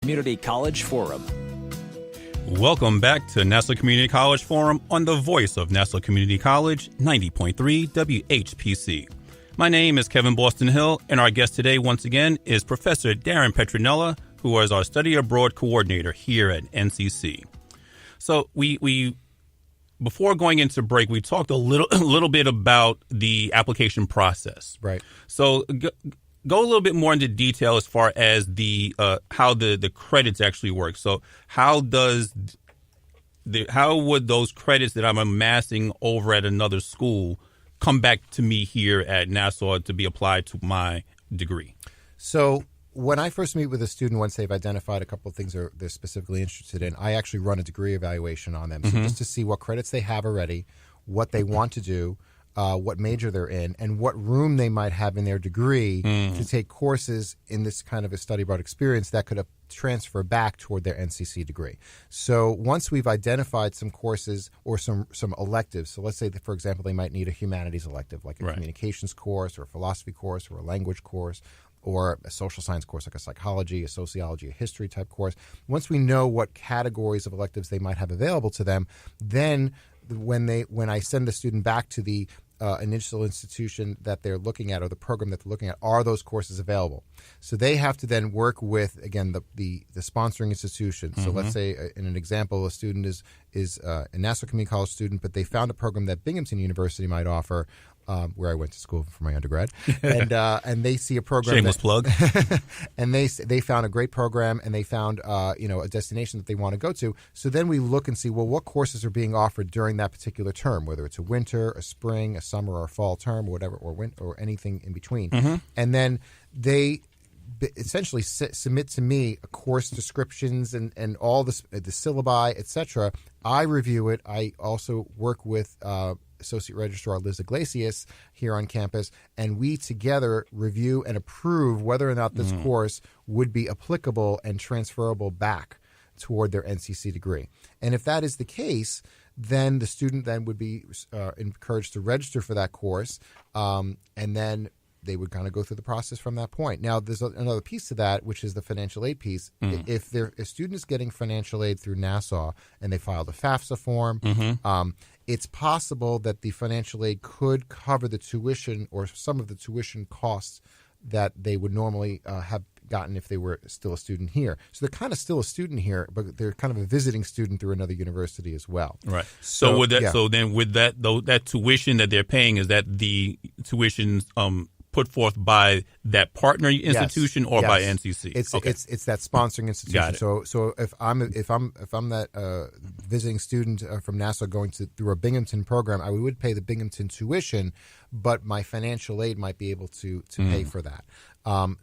Community College Forum. Welcome back to Nassau Community College Forum on the voice of Nassau Community College, 90.3 WHPC. My name is Kevin Boston Hill, and our guest today, once again, is Professor Darren Petronella, who is our Study Abroad Coordinator here at NCC. So we before going into break, we talked a little bit about the application process. Right. So go a little bit more into detail as far as the how the credits actually work. So how would those credits that I'm amassing over at another school come back to me here at Nassau to be applied to my degree? So when I first meet with a student, once they've identified a couple of things they're specifically interested in, I actually run a degree evaluation on them. So just to see what credits they have already, what they want to do, what major they're in, and what room they might have in their degree to take courses in this kind of a study abroad experience that could transfer back toward their NCC degree. So once we've identified some courses or some electives, so let's say that, for example, they might need a humanities elective, like a communications course or a philosophy course or a language course, or a social science course like a psychology, a sociology, a history type course. Once we know what categories of electives they might have available to them, then when I send the student back to the initial institution that they're looking at or the program that they're looking at, are those courses available? So they have to then work with, again, the sponsoring institution. So let's say, in an example, a student is a Nassau Community College student, but they found a program that Binghamton University might offer, where I went to school for my undergrad, and they see a program. Shameless plug. And they found a great program, and they found a destination that they want to go to. So then we look and see, well, what courses are being offered during that particular term, whether it's a winter, a spring, a summer, or a fall term, or whatever, or anything in between. And then they essentially submit to me course descriptions and all the syllabi, etc. I review it. I also work with Associate Registrar Liz Iglesias here on campus, and we together review and approve whether or not this course would be applicable and transferable back toward their NCC degree. And if that is the case, then the student then would be encouraged to register for that course, and then they would kind of go through the process from that point. Now, there's another piece to that, which is the financial aid piece. If a student is getting financial aid through Nassau and they filed a FAFSA form, it's possible that the financial aid could cover the tuition or some of the tuition costs that they would normally have gotten if they were still a student here. So they're kind of still a student here, but they're kind of a visiting student through another university as well. Right. So then with that tuition that they're paying, is that the tuition put forth by that partner institution or by NCC? It's that sponsoring institution. Got it. So if I'm that visiting student from Nassau going through a Binghamton program, I would pay the Binghamton tuition, but my financial aid might be able to pay for that. And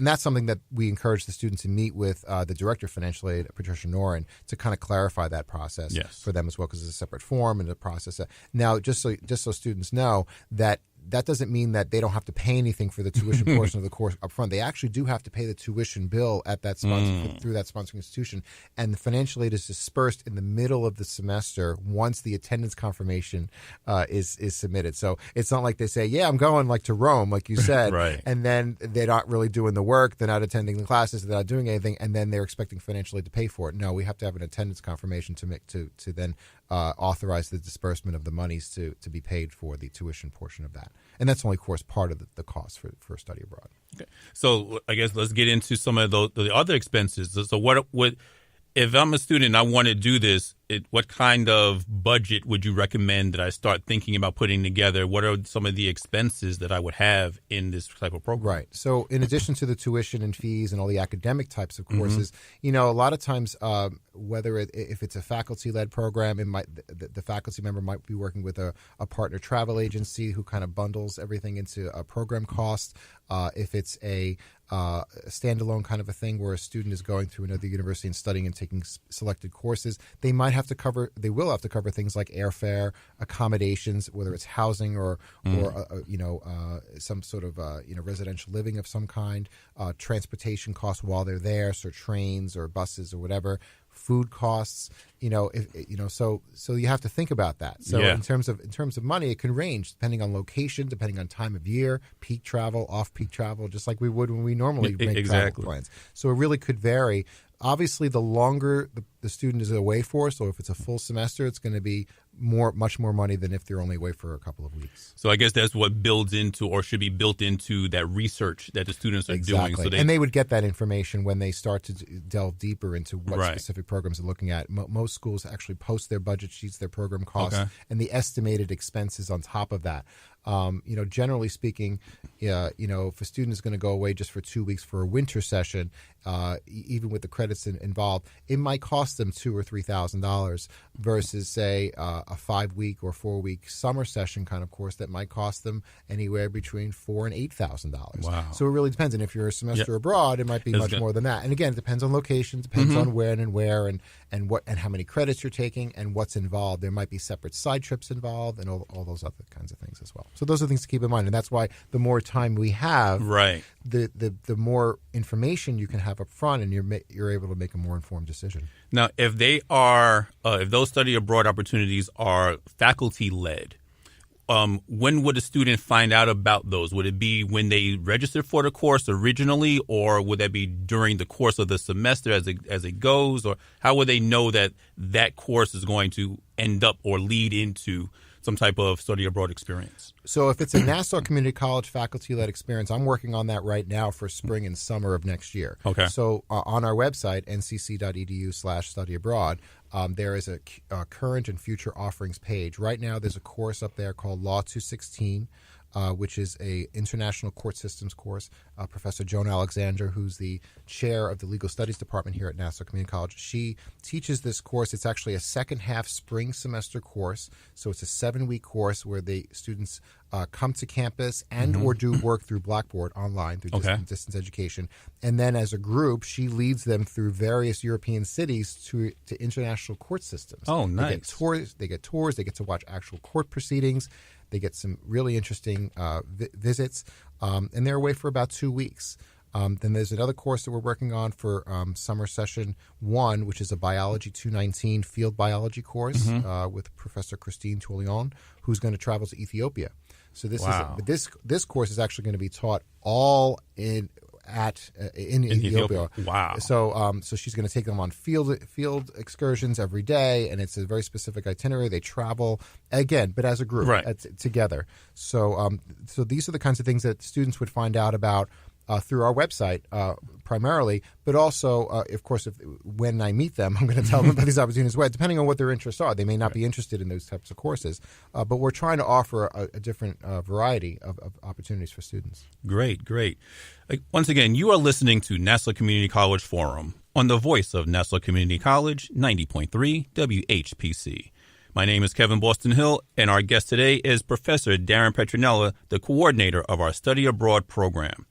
that's something that we encourage the student to meet with the director of financial aid, Patricia Noren, to kind of clarify that process for them as well, because it's a separate form and the process. Now, just so students know that doesn't mean that they don't have to pay anything for the tuition portion of the course up front. They actually do have to pay the tuition bill at that through that sponsoring institution, and the financial aid is dispersed in the middle of the semester once the attendance confirmation is submitted. So it's not like they say, "Yeah, I'm going to Rome," like you said, right, and then they're not really doing the work, they're not attending the classes, they're not doing anything, and then they're expecting financial aid to pay for it. No, we have to have an attendance confirmation to then authorize the disbursement of the monies to be paid for the tuition portion of that. And that's only, of course, part of the cost for study abroad. Okay. So I guess let's get into some of the other expenses. So what if I'm a student and I want to do this, what kind of budget would you recommend that I start thinking about putting together? What are some of the expenses that I would have in this type of program? Right. So in addition to the tuition and fees and all the academic types of courses, a lot of times, if it's a faculty-led program, the faculty member might be working with a partner travel agency who kind of bundles everything into a program cost. If it's a standalone kind of a thing where a student is going through another university and studying and taking selected courses, they will have to cover things like airfare, accommodations, whether it's housing or some sort of residential living of some kind, transportation costs while they're there, so trains or buses or whatever, food costs, so you have to think about that. So in terms of money, it can range depending on location, depending on time of year, peak travel, off-peak travel, just like we would when we normally make travel plans. So it really could vary obviously, the longer the student is away for, so if it's a full semester, it's going to be much more money than if they're only away for a couple of weeks. So I guess that's what builds into or should be built into that research that the students are doing. So and they would get that information when they start to delve deeper into what specific programs they're looking at. Most schools actually post their budget sheets, their program costs, and the estimated expenses on top of that. Generally speaking, if a student is going to go away just for 2 weeks for a winter session, even with the credits involved, it might cost them $2,000 or $3,000 versus, say, a 5-week or 4-week summer session kind of course that might cost them anywhere between $4,000 and $8,000. Wow! So it really depends. And if you're a semester abroad, it might be much more than that. And again, it depends on location, depends on when and where, and what and how many credits you're taking and what's involved. There might be separate side trips involved and all those other kinds of things as well. So those are things to keep in mind, and that's why the more time we have, the more information you can have up front, and you're able to make a more informed decision. Now, if they are, if those study abroad opportunities are faculty led, when would a student find out about those? Would it be when they registered for the course originally, or would that be during the course of the semester as it goes, or how would they know that course is going to end up or lead into some type of study abroad experience? So if it's a Nassau Community College faculty-led experience, I'm working on that right now for spring and summer of next year. Okay. So on our website, ncc.edu/studyabroad, there is a current and future offerings page. Right now there's a course up there called Law 216, which is a international court systems course. Professor Joan Alexander, who's the chair of the legal studies department here at Nassau Community College, she teaches this course. It's actually a second half spring semester course. So it's a 7-week course where the students come to campus and or do work through Blackboard online through distance education. And then as a group, she leads them through various European cities to international court systems. Oh, nice. They get tours. They get to watch actual court proceedings. They get some really interesting visits, and they're away for about 2 weeks. Then there's another course that we're working on for summer session 1, which is a Biology 219 field biology course with Professor Christine Toulion, who's going to travel to Ethiopia. So this course is actually going to be taught all in Ethiopia. Wow! So she's going to take them on field excursions every day, and it's a very specific itinerary. They travel again, but as a group, together. So these are the kinds of things that students would find out about through our website primarily, but also, of course, when I meet them, I'm going to tell them about these opportunities as well, depending on what their interests are. They may not be interested in those types of courses, but we're trying to offer a different variety of opportunities for students. Great. Once again, you are listening to Nassau Community College Forum on the voice of Nassau Community College, 90.3 WHPC. My name is Kevin Boston Hill, and our guest today is Professor Darren Petronella, the coordinator of our Study Abroad program.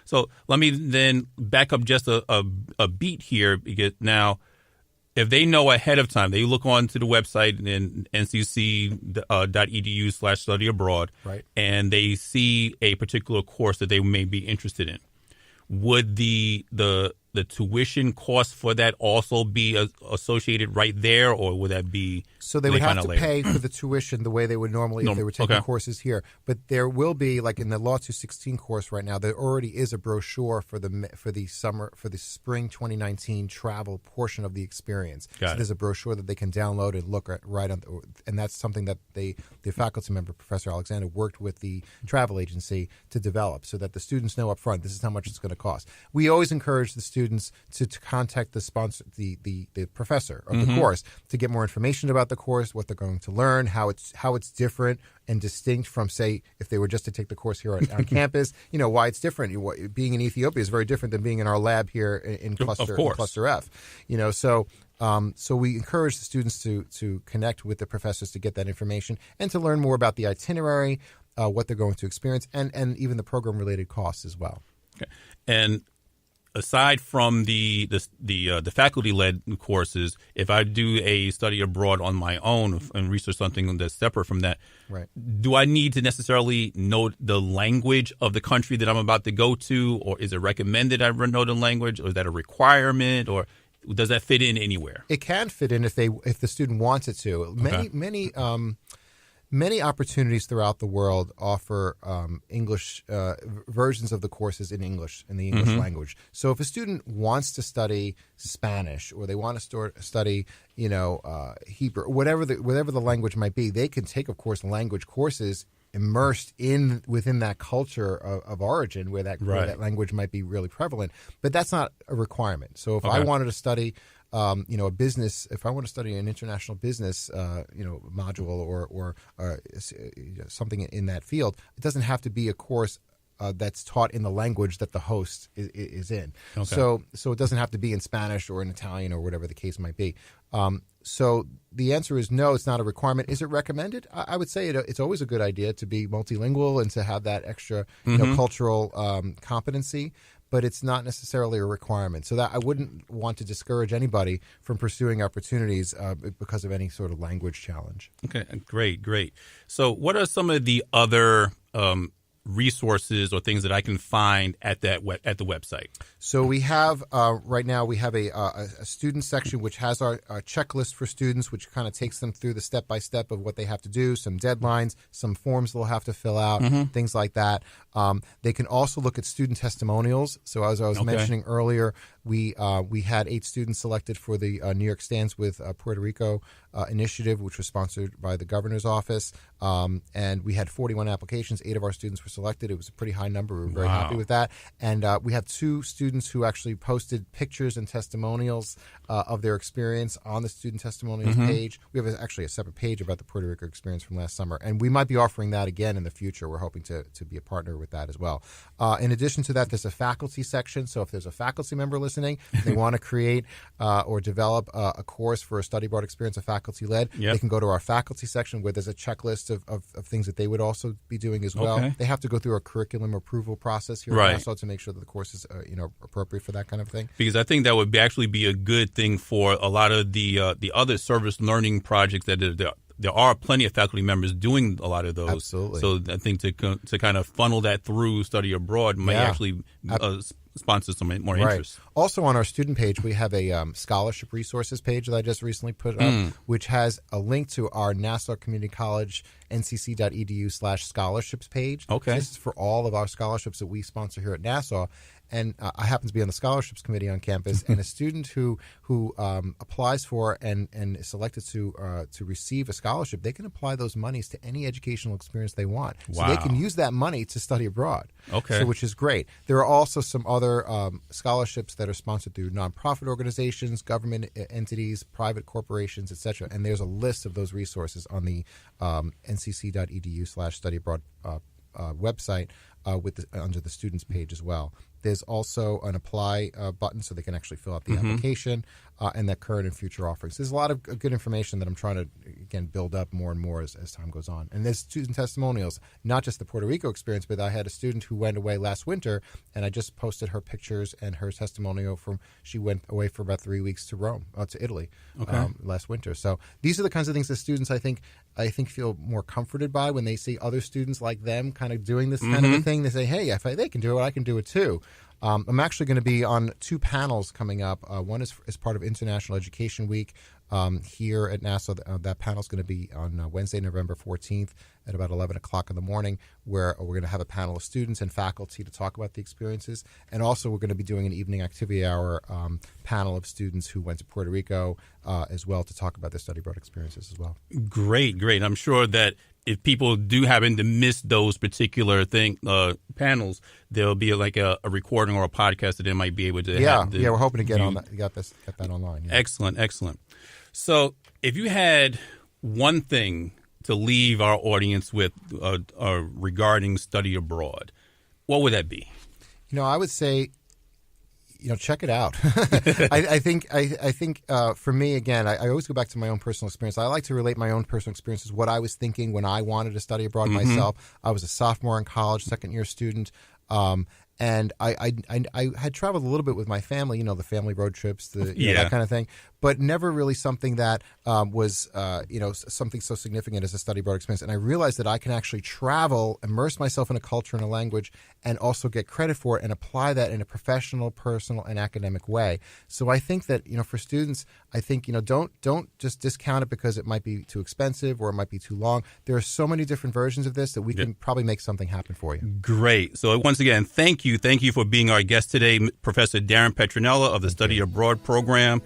So let me then back up just a beat here, because now if they know ahead of time, they look on to the website in ncc.edu/study abroad, and they see a particular course that they may be interested in. Would the tuition cost for that also be associated right there, or would that be? So they would have to pay for the tuition the way they would normally if they were taking courses here. But there will be, like in the Law 216 course right now, there already is a brochure for the spring 2019 travel portion of the experience. There's a brochure that they can download and look at and that's something that the faculty member, Professor Alexander, worked with the travel agency to develop, so that the students know up front this is how much it's going to cost. We always encourage the students to contact the sponsor, the professor of the course, to get more information about the course, what they're going to learn, how it's different and distinct from, say, if they were just to take the course here on campus. Why it's different. Being in Ethiopia is very different than being in our lab here in Cluster F. So we encourage the students to connect with the professors to get that information and to learn more about the itinerary, what they're going to experience, and even the program-related costs as well. Okay. And aside from the faculty-led courses, if I do a study abroad on my own and research something that's separate from that, do I need to necessarily know the language of the country that I'm about to go to, or is it recommended I know the language, or is that a requirement, or does that fit in anywhere? It can fit in if the student wants it to. Many opportunities throughout the world offer English versions of the courses in English, in the English language. So if a student wants to study Spanish or they want to study, Hebrew, whatever the language might be, they can take, of course, language courses immersed within that culture of origin where that language might be really prevalent. But that's not a requirement. So if I wanted to study a business, if I want to study an international business, module or something in that field, it doesn't have to be a course that's taught in the language that the host is in. Okay. So it doesn't have to be in Spanish or in Italian or whatever the case might be. So the answer is no, it's not a requirement. Is it recommended? I would say it's always a good idea to be multilingual and to have that extra cultural competency. But it's not necessarily a requirement. So that I wouldn't want to discourage anybody from pursuing opportunities because of any sort of language challenge. Okay, great. So what are some of the other resources or things that I can find at the website? So we have right now we have a student section which has our checklist for students, which kind of takes them through the step-by-step of what they have to do, some deadlines, some forms they'll have to fill out, things like that. They can also look at student testimonials. So as I was mentioning earlier, we had 8 students selected for the New York Stands with Puerto Rico initiative, which was sponsored by the governor's office. And we had 41 applications. 8 of our students were selected. It was a pretty high number. We were very happy with that. And we have 2 students who actually posted pictures and testimonials of their experience on the student testimonials page. We have actually a separate page about the Puerto Rico experience from last summer. And we might be offering that again in the future. We're hoping to be a partner with that as well. In addition to that, there's a faculty section. So if there's a faculty member listening, they want to create or develop a course for a study abroad experience, a faculty-led, they can go to our faculty section where there's a checklist of things that they would also be doing as well. They have to go through a curriculum approval process here at Nassau to make sure that the course is appropriate for that kind of thing. Because I think that would actually be a good thing for a lot of the other service learning projects that there are plenty of faculty members doing a lot of those. Absolutely. So I think to kind of funnel that through study abroad might actually sponsor some more interest. Also on our student page, we have a scholarship resources page that I just recently put up, which has a link to our Nassau Community College ncc.edu/scholarships page. Okay. This is for all of our scholarships that we sponsor here at Nassau. And I happen to be on the scholarships committee on campus. And a student who applies for and is selected to receive a scholarship, they can apply those monies to any educational experience they want. So they can use that money to study abroad. Okay. So, which is great. There are also some other scholarships that are sponsored through nonprofit organizations, government entities, private corporations, etc. And there's a list of those resources on the ncc.edu/study abroad website under the students page as well. There's also an apply button so they can actually fill out the application and the current and future offerings. There's a lot of good information that I'm trying to, again, build up more and more as time goes on. And there's student testimonials, not just the Puerto Rico experience, but I had a student who went away last winter, and I just posted her pictures and her testimonial she went away for about 3 weeks to Rome, to Italy last winter. So these are the kinds of things that students, I think feel more comforted by when they see other students like them kind of doing this kind of a thing. They say, hey, if they can do it, I can do it too. I'm actually going to be on 2 panels coming up. One is as part of International Education Week here at Nassau. That panel is going to be on Wednesday, November 14th at about 11 o'clock in the morning, where we're going to have a panel of students and faculty to talk about the experiences. And also we're going to be doing an evening activity hour panel of students who went to Puerto Rico as well to talk about their study abroad experiences as well. Great. I'm sure that if people do happen to miss those particular panels, there'll be like a recording or a podcast that they might be able to have. We're hoping to get that online. Yeah. Excellent. So if you had one thing to leave our audience with regarding study abroad, what would that be? I would say, check it out. I think for me, again, I always go back to my own personal experience. I like to relate my own personal experiences, what I was thinking when I wanted to study abroad myself. I was a sophomore in college, second-year student. And I had traveled a little bit with my family, you know, the family road trips, that kind of thing, but never really something that was, something so significant as a study abroad experience. And I realized that I can actually travel, immerse myself in a culture and a language, and also get credit for it and apply that in a professional, personal, and academic way. So I think that, for students, I think, don't just discount it because it might be too expensive or it might be too long. There are so many different versions of this that we can probably make something happen for you. Great. So once again, thank you for being our guest today, Professor Darren Petronella of the Study Abroad program.